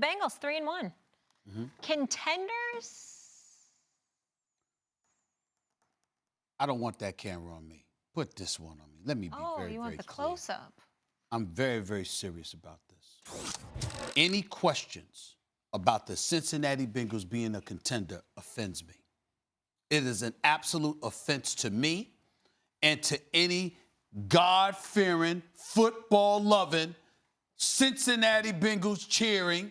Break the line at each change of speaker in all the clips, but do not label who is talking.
Bengals 3-1. Contenders?
I don't want that camera on me. Put this one on me. Let me be very, very clear.
Oh, you want the close-up.
I'm very, very serious about this. Any questions about the Cincinnati Bengals being a contender offends me. It is an absolute offense to me and to any God-fearing, football-loving, Cincinnati Bengals cheering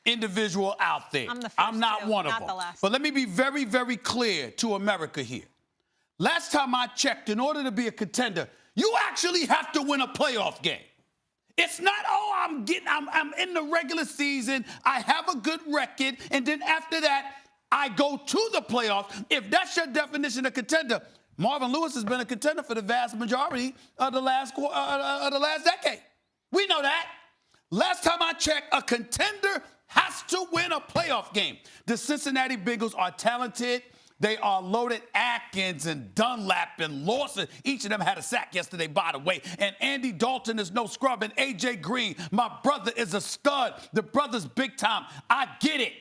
individual out there. I'm not one of them. But let me be very, very clear to America here. Last time I checked, in order to be a contender, you actually have to win a playoff game. It's not, oh, I'm in the regular season, I have a good record, and then after that, I go to the playoffs. If that's your definition of contender, Marvin Lewis has been a contender for the vast majority of the last decade. We know that. Last time I checked, a contender has to win a playoff game. The Cincinnati Bengals are talented. They are loaded. Atkins and Dunlap and Lawson. Each of them had a sack yesterday, by the way. And Andy Dalton is no scrub. And A.J. Green, my brother, is a stud. The brother's big time. I get it.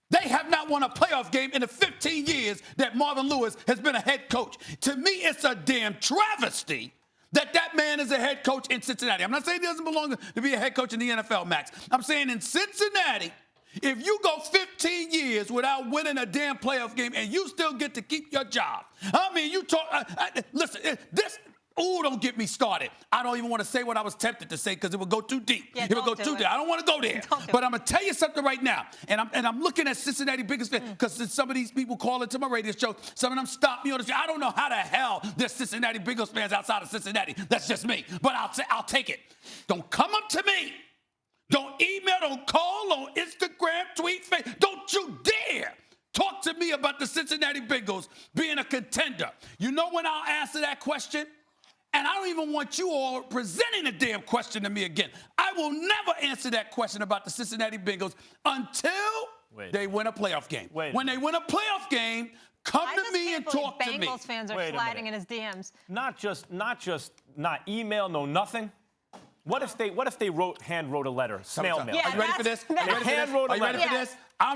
They have not won a playoff game in the 15 years that Marvin Lewis has been a head coach. To me, it's a damn travesty that man is a head coach in Cincinnati. I'm not saying he doesn't belong to be a head coach in the NFL, Max. I'm saying in Cincinnati, if you go 15 years without winning a damn playoff game and you still get to keep your job, I mean, you talk, listen, this, don't get me started. I don't even want to say what I was tempted to say because it would go too deep.
Yeah,
it would go too deep. I don't want to go there. But I'm going to tell you something right now. And I'm looking at Cincinnati Bengals because some of these people call into my radio show. Some of them stop me on the show. I don't know how the hell there's Cincinnati Bengals fans outside of Cincinnati. That's just me. But I'll take it. Don't come up to me. Don't email, don't call, on Instagram, tweet, Facebook. Don't you dare talk to me about the Cincinnati Bengals being a contender. You know when I'll answer that question? And I don't even want you all presenting a damn question to me again. I will never answer that question about the Cincinnati Bengals until they win a playoff game. When they win a playoff game, come to me and talk to me.
Bengals fans are sliding in his DMs.
Not email, no nothing. What if they hand wrote a letter, snail mail?
Are you ready for this?
Are you ready
for this?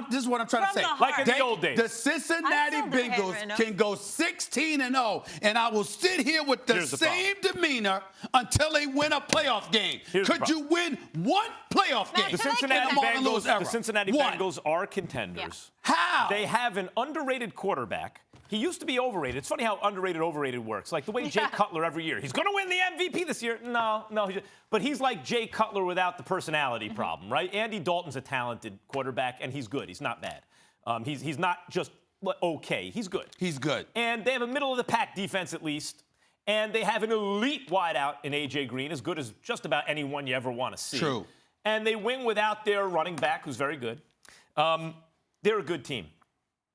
This is what I'm trying to say.
Like in the old days.
The Cincinnati Bengals can go 16-0, and I will sit here with the same demeanor until they win a playoff game. Could you win one playoff game?
The Cincinnati Bengals are contenders.
Yeah. How?
They have an underrated quarterback. He used to be overrated. It's funny how underrated, overrated works. Like the way Jay Cutler every year. He's going to win the MVP this year. No. But he's like Jay Cutler without the personality problem, right? Andy Dalton's a talented quarterback, and he's good. He's not bad. He's not just okay. He's good.
He's good.
And they have a middle-of-the-pack defense at least. And they have an elite wideout in A.J. Green, as good as just about anyone you ever want to see.
True.
And they win without their running back, who's very good. They're a good team.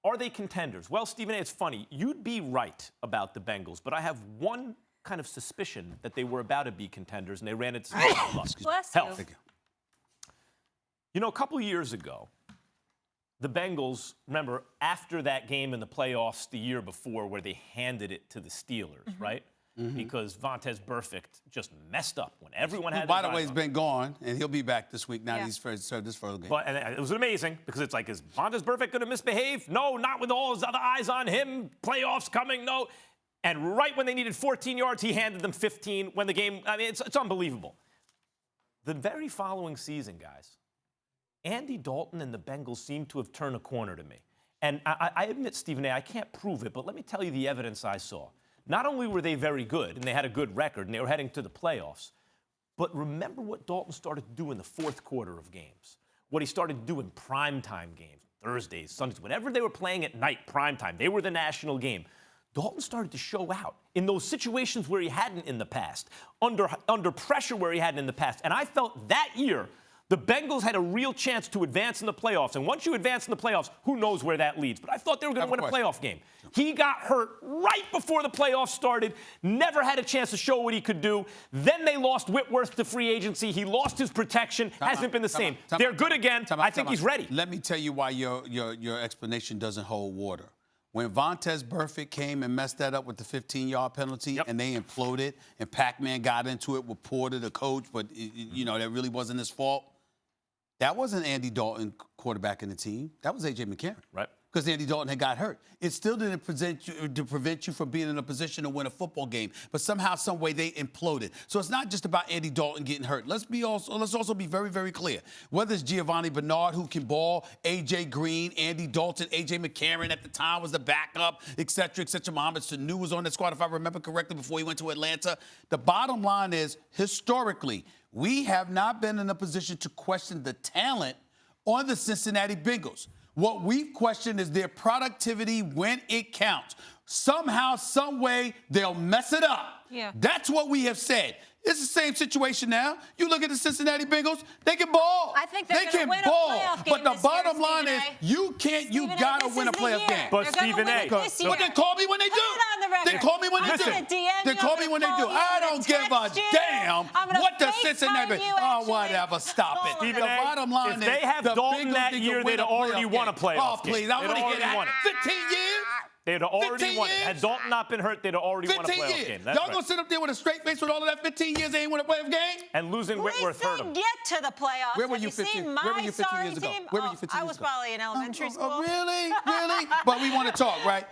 Are they contenders? Well, Stephen A., it's funny. You'd be right about the Bengals, but I have one kind of suspicion that they were about to be contenders, and they ran into some health. You know, a couple years ago, the Bengals, remember, after that game in the playoffs the year before where they handed it to the Steelers, right? Because Vontaze Burfict just messed up when everyone had.
By the way, he's been gone, and he'll be back this week. Now he's served this further game.
But and it was amazing because it's like, is Vontaze Burfict going to misbehave? No, not with all his other eyes on him. Playoffs coming, no. And right when they needed 14 yards, he handed them 15. When the game, I mean, it's unbelievable. The very following season, guys, Andy Dalton and the Bengals seem to have turned a corner to me. And I admit, Stephen A., I can't prove it, but let me tell you the evidence I saw. Not only were they very good, and they had a good record, and they were heading to the playoffs, but remember what Dalton started to do in the fourth quarter of games, what he started to do in primetime games, Thursdays, Sundays, whenever they were playing at night, primetime, they were the national game. Dalton started to show out in those situations where he hadn't in the past, under pressure where he hadn't in the past. And I felt that year, the Bengals had a real chance to advance in the playoffs. And once you advance in the playoffs, who knows where that leads. But I thought they were going to win a playoff game. He got hurt right before the playoffs started, never had a chance to show what he could do. Then they lost Whitworth to free agency. He lost his protection, hasn't been the same. They're good again. I think he's ready.
Let me tell you why your explanation doesn't hold water. When Vontaze Burfict came and messed that up with the 15-yard penalty and they imploded and Pac-Man got into it with Porter, the coach, but, you know, that really wasn't his fault. That wasn't Andy Dalton quarterbacking the team. That was A.J. McCarron.
Right.
Because Andy Dalton had got hurt. It still didn't prevent you from being in a position to win a football game. But somehow, some way, they imploded. So it's not just about Andy Dalton getting hurt. Let's also be very, very clear. Whether it's Giovanni Bernard, who can ball, A.J. Green, Andy Dalton, A.J. McCarron at the time was the backup, et cetera, et cetera. Mohamed Sanu was on that squad, if I remember correctly, before he went to Atlanta. The bottom line is, historically, we have not been in a position to question the talent on the Cincinnati Bengals. What we've questioned is their productivity when it counts. Somehow, some way, they'll mess it up.
Yeah.
That's what we have said. It's the same situation now. You look at the Cincinnati Bengals, they can ball.
I think they're
they
gonna
can
win a
ball.
playoff game
But the
this
bottom
year,
line is,
Stephen A.
you
Stephen A,
gotta
this
win a
is the
playoff
year.
game.
But
They're gonna
Stephen
win
A.
it this year.
But they call me when they
Put
do.
it on the record.
They call me when they
I'm
do.
gonna DM
They
you,
call
I'm
me when
gonna
they do.
call you,
I
I'm
don't
gonna
give a
text you.
damn
I'm gonna
what the
FaceTime
Cincinnati.
you,
Oh,
actually.
whatever. Stop it.
Stephen
The
A.,
bottom line
if they
is
have
the
Dalton
Bengals
that
need to
year,
win
they'd
a
already
playoff
won a
game.
playoff
Oh, please. I
game.
want to
They'd
hear that.
already won it.
15 years?
They'd already
15
won it.
years?
Had Dalton not been hurt, they'd already won a
15
playoff
years.
game.
Y'all gonna sit up there with a straight face with all of that 15 years they ain't won a playoff game?
And losing Whitworth hurt them.
Get to the playoffs.
Where were
Have
you 15
seen
where were
my
you 15
sorry
years ago?
team?
Where were you
Oh,
15
I
years
was
ago?
probably in elementary school.
Really? Really? But we want to talk, right?